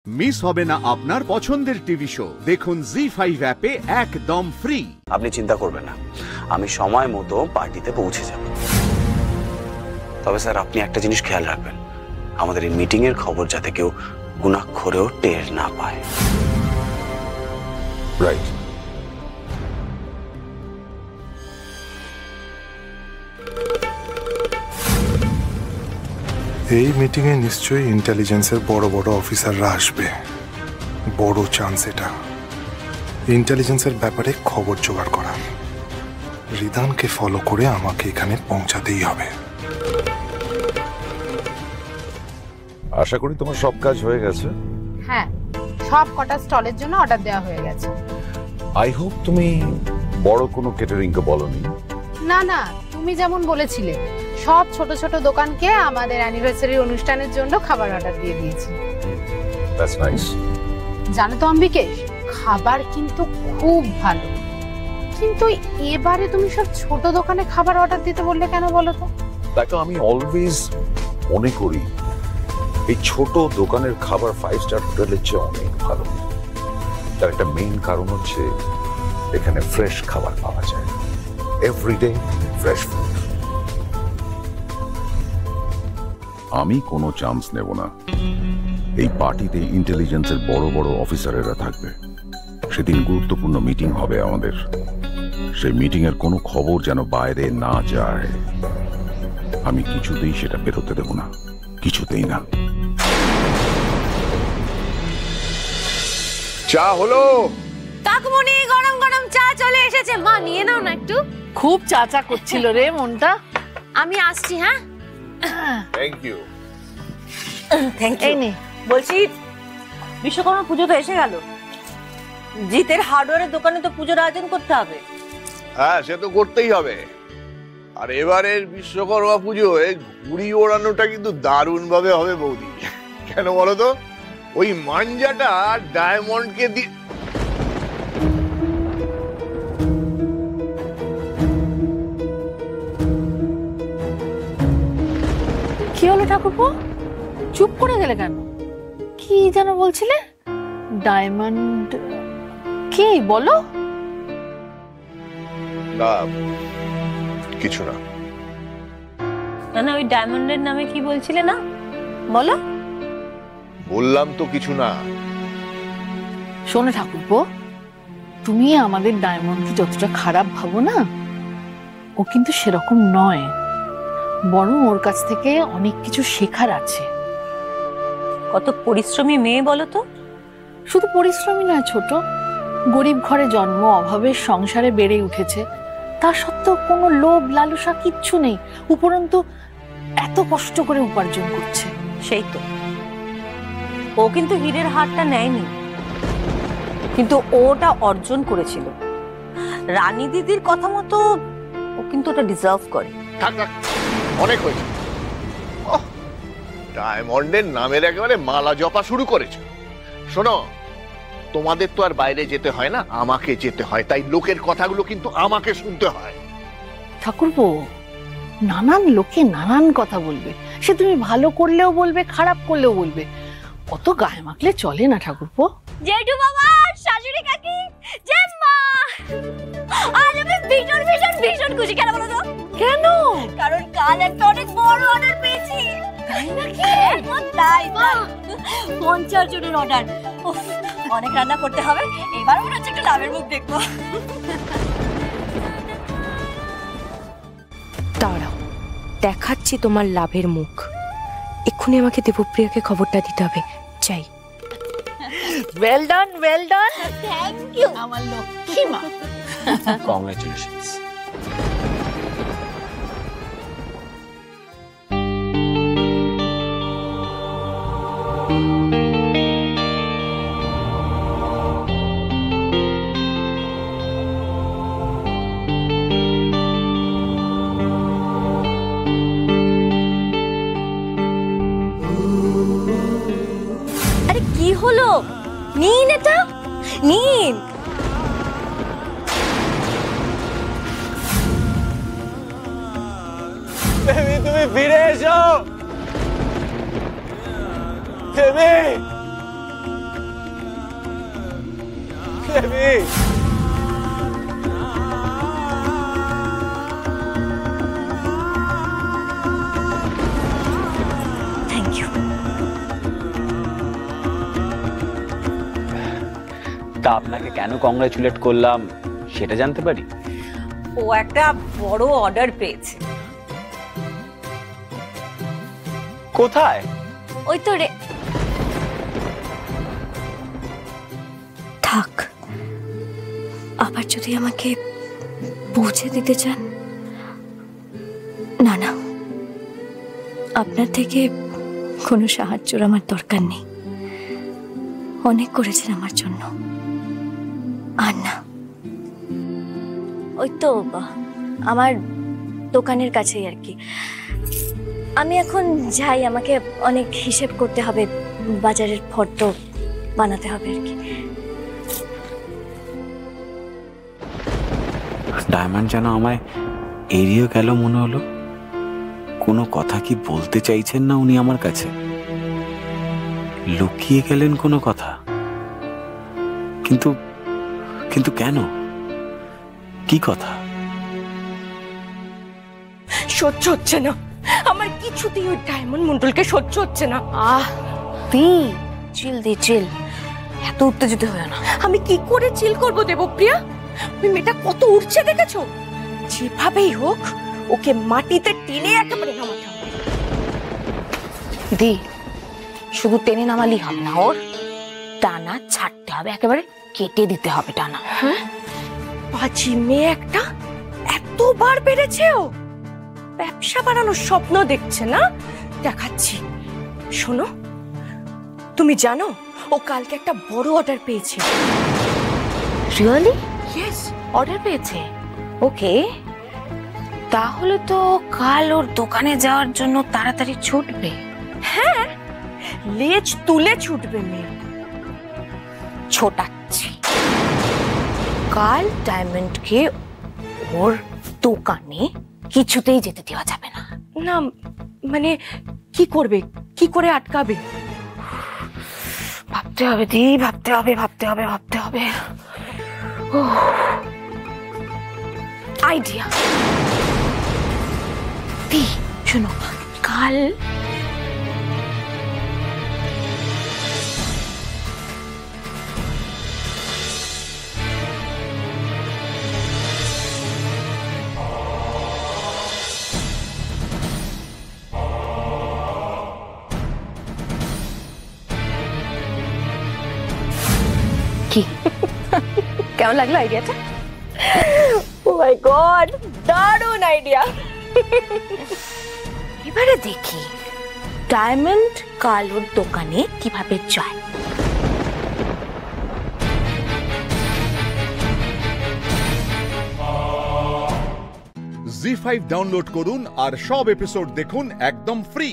Miss হবে না আপনার পছন্দের টিভি শো। দেখুন জি5 অ্যাপে একদম ফ্রি। আপনি চিন্তা করবেন না, আমি সময় মতো পার্টিতে পৌঁছে যাব। তবে স্যার আপনি একটা জিনিস খেয়াল রাখবেন, আমাদের এই মিটিং এর খবর যাতে কেউ গুণাক্ষরেও টের না পায়। রাইট। এই মিটিংয়ে নিশ্চয়ই ইন্টেলিজেন্সের বড় বড় অফিসাররা আসবে। বড় চান্স এটা, ইন্টেলিজেন্সের ব্যাপারে খবর জোগাড় করা। রিদানকে ফলো করে আমাকে এখানে পৌঁছাতেই হবে। আশা করি তোমার সব কাজ হয়ে গেছে। হ্যাঁ, সব কটা স্টলের জন্য অর্ডার দেওয়া হয়ে গেছে। আই হোপ তুমি বড় কোনো কেটারিংকে বলনি। না না, তুমি যেমন বলেছিলে সব ছোট ছোট দোকানকে আমাদের অ্যানিভার্সারি অনুষ্ঠানের জন্য খাবার অর্ডার দিয়ে দিয়েছি। That's nice. জানো তো অম্বিকেশ, খাবার কিন্তু খুব ভালো, কিন্তু এবারে তুমি সব ছোট দোকানে খাবার অর্ডার দিতে বললে কেন বলো তো? দেখো, আমি অলওয়েজ মনে করি এই ছোট দোকানের খাবার 5 স্টার হোটেলের চেয়ে অনেক ভালো। তার একটা মেইন কারণ হচ্ছে এখানে ফ্রেশ খাবার পাওয়া যায়, এভরিডে ফ্রেশ ফুড। আমি কোনো চান্স নেব না। এই পার্টিতে ইন্টেলিজেন্সের বড় বড় অফিসারেরা থাকবে। সেদিন গুরুত্বপূর্ণ মিটিং হবে আমাদের। সেই মিটিং এর কোনো খবর যেন বাইরে না যায়। আমি কিছুতেই সেটা বেরোতে দেব না, কিছুতেই না। চা হলো? কাকুমনি, গরম গরম চা চলে এসেছে। মা নিয়ে নাও না একটু। খুব চাচা করছিল রে মনটা। আমি আসছি। হ্যাঁ, থ্যাংক ইউ। Thank you. এই নে, বলছি বিশ্বকর্মা পুজো তো এসে গেল, জিতের হার্ডওয়্যারের দোকানে তো পুজোর আয়োজন করতে হবে। হ্যাঁ, সে তো করতেই হবে। আর এবারের বিশ্বকর্মা পুজোয় ঘুড়ি ওড়ানোটা কিন্তু দারুণ ভাবে হবে বৌদি। কেন বলো তো? ওই মাঞ্জাটা ডায়মন্ডকে দিয়ে। কি হলো ঠাকুরপো? চুপ করে গেলে কেন? কি যেন বলছিলে? ডায়মন্ড কি বলো? না, কিছু না। না না, ওই ডায়মন্ডের নামে কি বলছিলে না, বলো। বললাম তো কিছু না। শোনো ঠাকুরপো, তুমি আমাদের ডায়মন্ডকে যতটা খারাপ ভাবো না, ও কিন্তু সেরকম নয়। বরং ওর কাছ থেকে অনেক কিছু শেখার আছে। কত পরিশ্রমী মেয়ে বলো তো। শুধু পরিশ্রমী নয়, ছোট গরিব ঘরে জন্ম, অভাবের সংসারে বেড়ে উঠেছে। তা সত্ত্বেও কোনো লোভ লালসা কিচ্ছু নেই। উপরন্তু এত কষ্ট করে উপার্জন করছে। সেই তো, ও কিন্তু হীরের হারটা নেয়নি, কিন্তু ওটা অর্জন করেছিল। রানী দিদির কথা মতো ও কিন্তু ওটা ডিজার্ভ করে। থাক থাক, অনেক হয়েছে। ডায়মন্ডের নামের একেবারে মালা জপা শুরু করেছে। শোনো, তোমাদের তো আর বাইরে যেতে হয় না, আমাকে যেতে হয়। তাই লোকের কথাগুলো কিন্তু আমাকে শুনতে হয়। ঠাকুরপো, নানান লোকে নানান কথা বলবে। সে তুমি ভালো করলেও বলবে, খারাপ করলেও বলবে। অত গায়ে মাখলে চলে না ঠাকুরপো। জেঠু বাবা, শাশুড়ি কাকি, জেম্মা, আজ আমি ভীষণ ভীষণ ভীষণ খুশি। কেন বলো তো? কেন? কারণ কাল একটা অনেক বড় অর্ডার পেয়েছি। তাই নাকি? একদম তাই। 50 জনের অর্ডার। অনেক রান্না করতে হবে, এবার মনে হচ্ছে একটু লাভের মুখ দেখবো। দাঁড়াও, দেখাচ্ছি তোমার লাভের মুখ। এক্ষুনি আমাকে দেবপ্রিয়াকে খবরটা দিতে হবে। চাই। Well done, well done. Thank you আমার লক্ষ্মী মা। কংগ্রাচুলেশনস। আরে কি হলো? নিন এটা, নিন। তুমি ফিরে এসো। দেবে। Thank you. তা আপনাকে কেন কংগ্রাচুলেট করলাম সেটা জানতে পারি? ও একটা বড় অর্ডার পেয়েছে। কোথায়? ওই তো রে। থাক, আবার যদি আমাকে পৌঁছে দিতে চান। না না, আপনার থেকে কোনো সাহায্যর আমার দরকার নেই। অনেক করেছেন আমার জন্য। আর না, ওই তো আমার দোকানের কাছেই আর কি। আমি এখন যাই, আমাকে অনেক হিসেব করতে হবে, বাজারের ফটো বানাতে হবে আর কি। ডায়মন্ড যেন আমায় এড়িয়ে গেল মনে হলো। কোনো কথা কি বলতে চাইছেন না উনি আমার কাছে? লুকিয়ে গেলেন কোনো কথা? কিন্তু কিন্তু কেন? কি কথা? সহ্য হচ্ছে না আমার, কিছুতেই ওই ডায়মন্ড মন্ডলকে সহ্য হচ্ছে না। চিল দি চিল, এত উত্তেজিত হয়ে না। আমি কি করে চিল করব দেবপ্রিয়া? ওই মেয়েটা কত উঠছে দেখেছো? যেভাবেই হোক ওকে মাটিতে টেনে একেবারে নামাতে হবে। দি, শুধু টেনে নামালি হবে না, ওর টানা ছাড়তে হবে, একেবারে কেটে দিতে হবে টানা। হ্যাঁ, পাজি মেয়ে একটা, এতবার বেড়েছে ও। ব্যবসা বাড়ানোর স্বপ্ন দেখছে না? দেখাচ্ছি, শোনো। তুমি জানো ও কালকে একটা বড় অর্ডার পেয়েছে। রিয়েলি? ইয়েস, অর্ডার পেয়েছে? ওকে, তাহলে তো কাল ওর দোকানে যাওয়ার জন্য তাড়াতাড়ি ছুটবে। হ্যাঁ, লেজ তুলে ছুটবে মেয়ে। ছোটাচ্ছি, কাল ডায়মন্ডকে ওর দোকানে কিছুতেই যেতে দেওয়া যাবে না। না মানে কি করবে, কি করে আটকাবে? ভাবতে হবে দি, ভাবতে হবে, ভাবতে হবে, ভাবতে হবে। আইডিয়া দি, শোনো, কাল কি কেমন লাগলো আইডিয়াটা? ও মাই গড, দারুণ আইডিয়া। এবারে দেখি ডায়মন্ড কাল ওর দোকানে কিভাবে যায়। জি5 ডাউনলোড করুন আর সব এপিসোড দেখুন একদম ফ্রি।